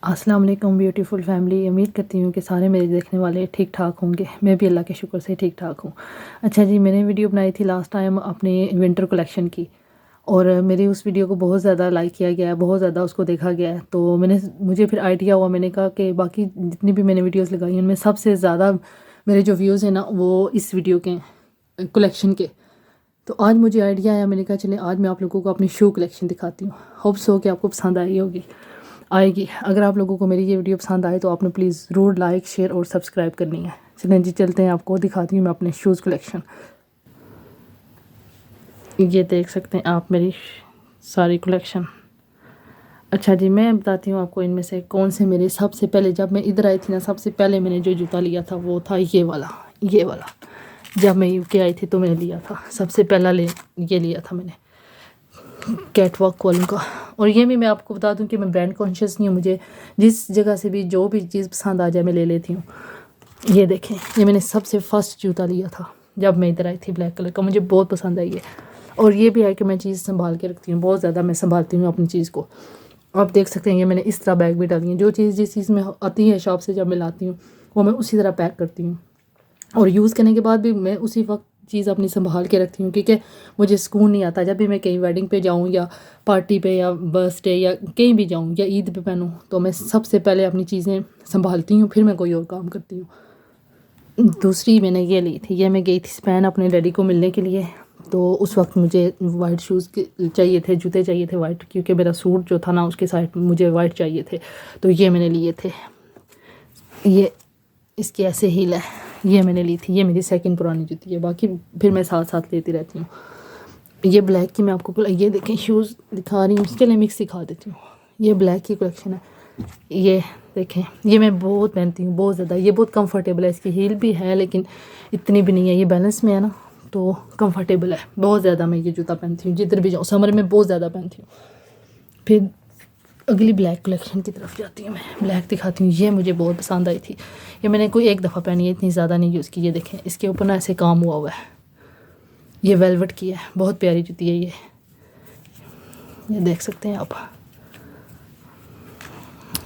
अस्सलाम वालेकुम beautiful family. उम्मीद करती हूँ कि सारे मेरे देखने वाले ठीक ठाक होंगे। मैं भी अल्लाह के शुक्र से ठीक ठाक हूँ। अच्छा जी, मैंने वीडियो बनाई थी लास्ट टाइम अपनी विंटर कलेक्शन की, और मेरी उस वीडियो को बहुत ज़्यादा लाइक किया गया है, बहुत ज़्यादा उसको देखा गया है। तो मुझे फिर आइडिया हुआ, मैंने कहा कि बाकी जितनी भी मैंने वीडियोज़ लगाई हैं उनमें सबसे ज़्यादा मेरे जो व्यूज़ हैं ना वो इस वीडियो के कलेक्शन के। तो आज मुझे आइडिया आया, मैंने कहा चलें आज मैं आप लोगों को अपनी शू कलेक्शन दिखाती हूँ। होप्स हो कि आपको पसंद आएगी। अगर आप लोगों को मेरी ये वीडियो पसंद आए तो आपने प्लीज़ ज़रूर लाइक शेयर और सब्सक्राइब करनी है। चलें जी चलते हैं, आपको दिखाती हूँ मैं अपने शूज़ कलेक्शन। ये देख सकते हैं आप मेरी सारी कलेक्शन। अच्छा जी, मैं बताती हूँ आपको इनमें से कौन से मेरे सबसे पहले, जब मैं इधर आई थी ना, सबसे पहले मैंने जो जूता लिया था वो था ये वाला। जब मैं यूके आई थी तो मैंने लिया था, सबसे पहला ये लिया था मैंने, कैटवॉक वालों का। और ये भी मैं आपको बता दूं कि मैं ब्रांड कॉन्शियस नहीं हूँ, मुझे जिस जगह से भी जो भी चीज़ पसंद आ जाए मैं ले लेती हूँ। ये देखें, ये मैंने सबसे फर्स्ट जूता लिया था जब मैं इधर आई थी, ब्लैक कलर का, मुझे बहुत पसंद आई है। और ये भी है कि मैं चीज़ संभाल के रखती हूँ, बहुत ज़्यादा मैं संभालती हूँ अपनी चीज़ को। आप देख सकते हैं ये मैंने इस तरह बैग भी डाली है, जो चीज़ जिस चीज़ में आती है शॉप से जब मैं लाती हूँ वो मैं उसी तरह पैक करती हूँ, और यूज़ करने के बाद भी मैं उसी वक्त चीज़ अपनी संभाल के रखती हूँ, क्योंकि मुझे सुकून नहीं आता जब भी मैं कहीं वेडिंग पे जाऊँ या पार्टी पे या बर्थडे या कहीं भी जाऊँ या ईद पे पहनूँ, तो मैं सबसे पहले अपनी चीज़ें संभालती हूँ, फिर मैं कोई और काम करती हूँ। दूसरी मैंने ये ली थी, ये मैं गई थी स्पेन अपने डैडी को मिलने के लिए। तो उस वक्त मुझे वाइट शूज़ चाहिए थे, जूते चाहिए थे वाइट, क्योंकि मेरा सूट जो था ना उसके साइड मुझे वाइट चाहिए थे। तो ये मैंने लिए थे। ये इसकी ऐसे हील है, ये मैंने ली थी, ये मेरी सेकंड पुरानी जूती है, बाकी फिर मैं साथ साथ लेती रहती हूँ। ये ब्लैक की मैं आपको ये देखें शूज़ दिखा रही हूँ, उसके लिए मिक्स दिखा देती हूँ। ये ब्लैक की कलेक्शन है, ये देखें, ये मैं बहुत पहनती हूँ, बहुत ज़्यादा। ये बहुत कंफर्टेबल है, इसकी हील भी है लेकिन इतनी भी नहीं है, ये बैलेंस में है ना, तो कंफर्टेबल है बहुत ज़्यादा। मैं ये जूता पहनती हूँ जिधर भी जाऊँ, समर में बहुत ज़्यादा पहनती हूँ। फिर अगली ब्लैक कलेक्शन की तरफ जाती हूँ, मैं ब्लैक दिखाती हूँ। ये मुझे बहुत पसंद आई थी, ये मैंने कोई एक दफ़ा पहनी है, इतनी ज़्यादा नहीं यूज़ की। ये देखें, इसके ऊपर ना ऐसे काम हुआ है, ये वेलवेट की है, बहुत प्यारी जूती है ये देख सकते हैं आप।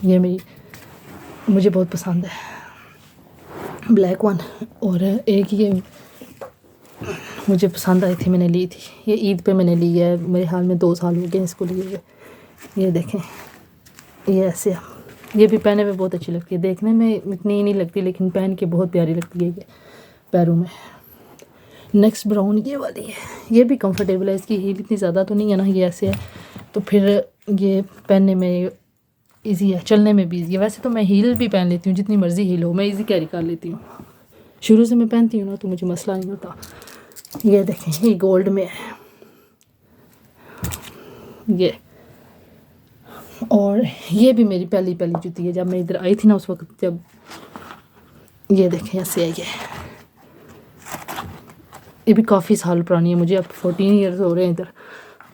ये मुझे बहुत पसंद है ब्लैक वन। और एक ये मुझे पसंद आई थी, मैंने ली थी, ये ईद पे मैंने ली है, मेरे हाल में 2 साल हो गए इसको लिए हुए। ये देखें, ये ऐसे ये भी पहने में बहुत अच्छी लगती है, देखने में इतनी ही नहीं लगती लेकिन पहन के बहुत प्यारी लगती है ये पैरों में। नेक्स्ट ब्राउन ये वाली है, ये भी कंफर्टेबल है, इसकी हील इतनी ज़्यादा तो नहीं है ना, ये ऐसे है तो फिर ये पहनने में इजी है, चलने में भी इजी है। वैसे तो मैं हील भी पहन लेती हूँ, जितनी मर्ज़ी हील हो मैं इजी कैरी कर लेती हूँ, शुरू से मैं पहनती हूँ ना तो मुझे मसला नहीं होता। ये देखें, ये गोल्ड में है ये, और ये भी मेरी पहली जूती है जब मैं इधर आई थी ना उस वक्त, जब ये देखें ऐसे है ये भी काफ़ी साल पुरानी है, मुझे अब 14 ईयर्स हो रहे हैं इधर।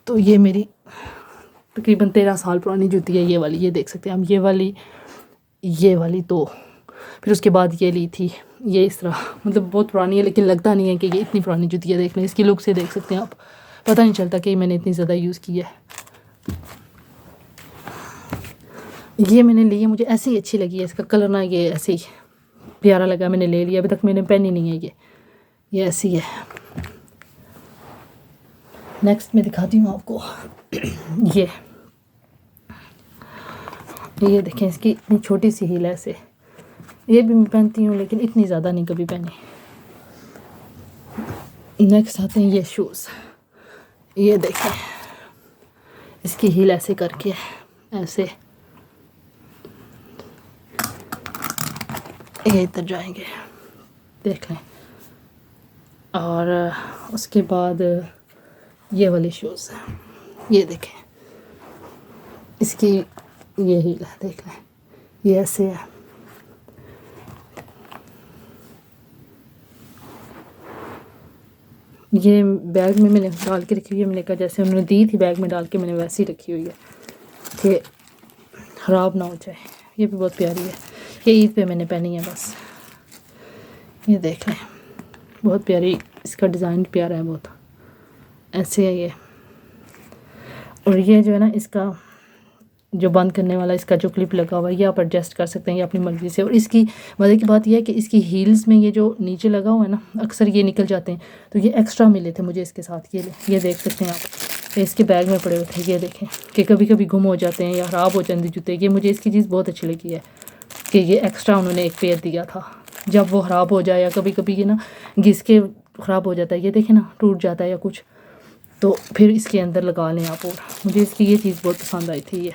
तो ये मेरी तकरीबन 13 साल पुरानी जूती है ये वाली, ये देख सकते हैं आप, ये वाली तो फिर उसके बाद ये ली थी, ये इस तरह, मतलब बहुत पुरानी है लेकिन लगता नहीं है कि ये इतनी पुरानी जूती है। देख लें, इसकी लुक से देख सकते हैं आप, पता नहीं चलता कि मैंने इतनी ज़्यादा यूज़ की है। ये मैंने ली है, मुझे ऐसे ही अच्छी लगी है, इसका कलर ना ये ऐसे ही प्यारा लगा, मैंने ले लिया। अभी तक मैंने पहनी नहीं है ये ऐसी है। नेक्स्ट मैं दिखाती हूँ आपको ये देखें, इसकी इतनी छोटी सी हील है ऐसे, ये भी मैं पहनती हूँ लेकिन इतनी ज़्यादा नहीं कभी पहनी। नेक्स्ट आते हैं ये शूज़, ये देखें, इसकी हील ऐसे करके ऐसे ये इधर जाएंगे, देख लें। और उसके बाद ये वाले शूज़, ये देखें, इसकी ये हील है, देख लें, ये ऐसे है। ये बैग में मैंने डाल के रखी हुई है, मैंने कहा जैसे उन्होंने दी थी बैग में डाल के, मैंने वैसे ही रखी हुई है कि ख़राब ना हो जाए। ये भी बहुत प्यारी है, ये ईद पे मैंने पहनी है बस। ये देख लें, बहुत प्यारी, इसका डिज़ाइन प्यारा है बहुत, ऐसे है ये। और ये जो है ना, इसका जो बंद करने वाला इसका जो क्लिप लगा हुआ है, ये आप एडजस्ट कर सकते हैं ये अपनी मर्ज़ी से। और इसकी मज़े की बात यह है कि इसकी हील्स में ये जो नीचे लगा हुआ है ना, अक्सर ये निकल जाते हैं, तो ये एक्स्ट्रा मिले थे मुझे इसके साथ। ये देख सकते हैं आप, इसके बैग में पड़े हुए थे। ये देखें कि कभी कभी गुम हो जाते हैं या ख़राब हो जाते हैं जूते। ये मुझे इसकी चीज़ बहुत अच्छी लगी है कि ये एक्स्ट्रा उन्होंने एक पेयर दिया था, जब वो ख़राब हो जाए या कभी कभी ये ना घिस के ख़राब हो जाता है, ये देखें ना टूट जाता है या कुछ, तो फिर इसके अंदर लगा लें आप। और मुझे इसकी ये चीज़ बहुत पसंद आई थी ये।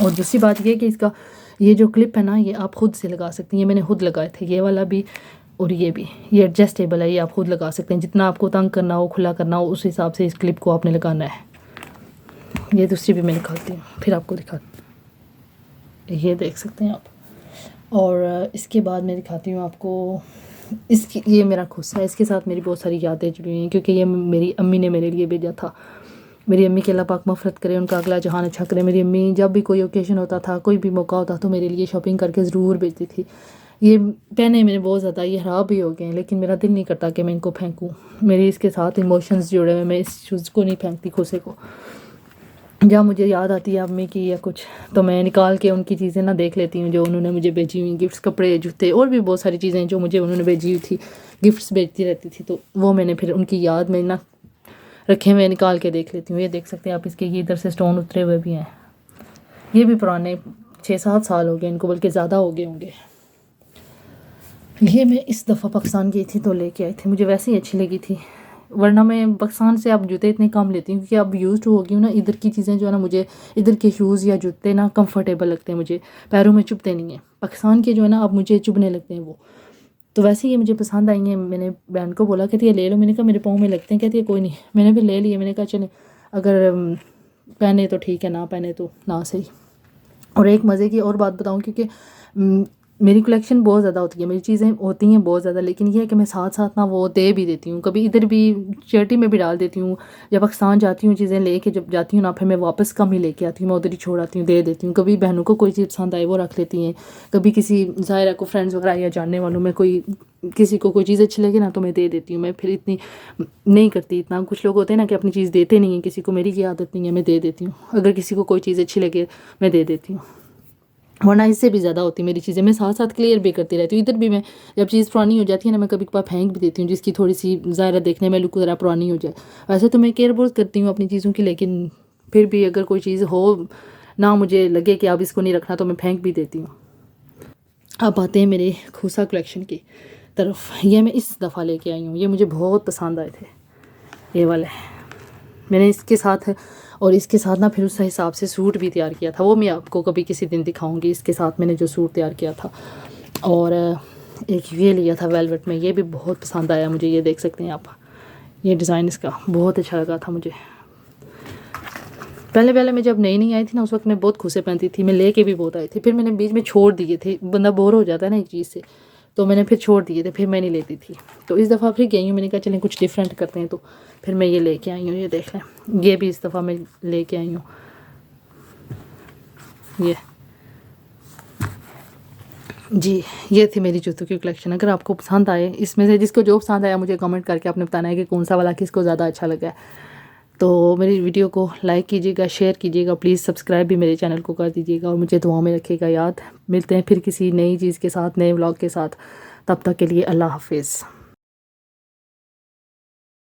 और दूसरी बात ये कि इसका ये जो क्लिप है ना, ये आप ख़ुद से लगा सकते हैं। ये मैंने खुद लगाए थे, ये वाला भी और ये भी। ये एडजस्टेबल है, ये आप खुद लगा सकते हैं। जितना आपको तंग करना हो, खुला करना हो, उस हिसाब से इस क्लिप को आपने लगाना है। ये दूसरी भी मैं दिखाती हूँ, फिर आपको दिखाती। ये देख सकते हैं आप। और इसके बाद मैं दिखाती हूँ आपको इसकी, ये मेरा खुस्सा है। इसके साथ मेरी बहुत सारी यादें जुड़ी हुई हैं, क्योंकि ये मेरी अम्मी ने मेरे लिए भेजा था। मेरी अम्मी के अल्लाह पाक मफ़रत करे, उनका अगला जहान अच्छा करे। मेरी अम्मी जब भी कोई ओकेज़न होता था, कोई भी मौका होता, तो मेरे लिए शॉपिंग करके ज़रूर भेजती थी। ये पहने मैंने बहुत ज़्यादा, ये ख़राब भी हो गए हैं, लेकिन मेरा दिल नहीं करता कि मैं इनको फेंकूँ। मेरी इसके साथ इमोशंस जुड़े हुए, मैं इस शूज़ को नहीं फेंकती, खुसे को। जब मुझे याद आती है अम्मी की या कुछ, तो मैं निकाल के उनकी चीज़ें ना देख लेती हूँ जो उन्होंने मुझे भेजी हुई, गिफ्ट्स, कपड़े, जूते और भी बहुत सारी चीज़ें जो मुझे उन्होंने भेजी हुई थी, गिफ्ट्स भेजती रहती थी। तो वो मैंने फिर उनकी याद में ना रखे हुए निकाल के देख लेती हूँ। ये देख सकते हैं आप, इसके इधर से स्टोन उतरे हुए भी हैं। ये भी पुराने 6-7 साल हो गए इनको, बल्कि ज़्यादा हो गए होंगे। ये मैं इस दफ़ा पाकिस्तान गई थी तो लेके आई थी, मुझे वैसे ही अच्छी लगी थी। वरना मैं पाकिस्तान से अब जूते इतने कम लेती हूँ, क्योंकि अब यूज़ टू हो गई हूँ ना। इधर की चीज़ें जो है ना, मुझे इधर के शूज़ या जूते ना कंफर्टेबल लगते हैं, मुझे पैरों में चुभते नहीं हैं। पाकिस्तान के जो है ना, अब मुझे चुभने लगते हैं वो। तो वैसे ये मुझे पसंद आई हैं। मैंने बहन को बोला, कहती है ले लो। मैंने कहा मेरे पाँव में लगते हैं, कहती है कोई नहीं। मैंने फिर ले लिए। मैंने कहा चले, अगर पहने तो ठीक है, ना पहने तो ना सही। और एक मज़े की और बात बताऊँ, क्योंकि मेरी कलेक्शन बहुत ज़्यादा होती है, मेरी चीज़ें होती हैं बहुत ज़्यादा, लेकिन ये है कि मैं साथ साथ ना वो दे भी देती हूँ। कभी इधर भी चैरिटी में भी डाल देती हूँ। जब पाकिस्तान जाती हूँ, चीज़ें लेके जब जाती हूँ ना, फिर मैं वापस कम ही लेके आती हूँ, मैं उधर ही छोड़ आती हूँ, दे देती हूँ। कभी बहनों को कोई चीज़ पसंद आए वो रख लेती हैं, कभी किसी ज़ायरा को, फ्रेंड्स वगैरह या जानने वालों में कोई किसी को कोई चीज़ अच्छी लगे ना, तो मैं दे देती हूँ। मैं फिर इतनी नहीं करती इतना। कुछ लोग होते हैं ना कि अपनी चीज़ देते नहीं हैं किसी को, मेरी ये आदत नहीं है, मैं दे देती हूँ। अगर किसी को कोई चीज़ अच्छी लगे मैं दे देती हूँ, वरना इससे भी ज़्यादा होती है मेरी चीज़ें। मैं साथ साथ क्लियर भी करती रहती हूँ। इधर भी मैं जब चीज़ पुरानी हो जाती है ना, मैं कभी कभार फेंक भी देती हूँ, जिसकी थोड़ी सी ज़ायरा देखने में लुक ज़रा पुरानी हो जाए। वैसे तो मैं केयर बहुत करती हूँ अपनी चीज़ों की, लेकिन फिर भी अगर कोई चीज़ हो ना, मुझे लगे कि अब इसको नहीं रखना, तो मैं फेंक भी देती हूँ। अब आते हैं मेरे खूसा कलेक्शन की तरफ। ये मैं इस दफ़ा लेके आई हूँ, ये मुझे बहुत पसंद आए थे। ये वाले मैंने इसके साथ, और इसके साथ ना फिर उस हिसाब से सूट भी तैयार किया था, वो मैं आपको कभी किसी दिन दिखाऊंगी। इसके साथ मैंने जो सूट तैयार किया था। और एक ये लिया था वेलवेट में, ये भी बहुत पसंद आया मुझे। ये देख सकते हैं आप, ये डिज़ाइन इसका बहुत अच्छा लगा था मुझे। पहले पहले मैं जब नई नई आई थी ना, उस वक्त मैं बहुत खुशे पहनती थी, मैं लेके भी बहुत आई थी। फिर मैंने बीच में छोड़ दिए थे, बंदा बोर हो जाता है ना एक चीज़ से, तो मैंने फिर छोड़ दिए थे, फिर मैं नहीं लेती थी। तो इस दफ़ा फिर गई हूँ, मैंने कहा चलें कुछ डिफरेंट करते हैं, तो फिर मैं ये लेके आई हूँ। ये देख लें, ये भी इस दफ़ा मैं लेके आई हूँ। ये जी, ये थी मेरी जूतों की कलेक्शन। अगर आपको पसंद आए, इसमें से जिसको जो पसंद आया, मुझे कमेंट करके आपने बताना है कि कौन सा वाला किसको ज़्यादा अच्छा लगा है। तो मेरी वीडियो को लाइक कीजिएगा, शेयर कीजिएगा, प्लीज़ सब्सक्राइब भी मेरे चैनल को कर दीजिएगा, और मुझे दुआ में रखिएगा याद। मिलते हैं फिर किसी नई चीज़ के साथ, नए व्लॉग के साथ। तब तक के लिए अल्लाह हाफिज़।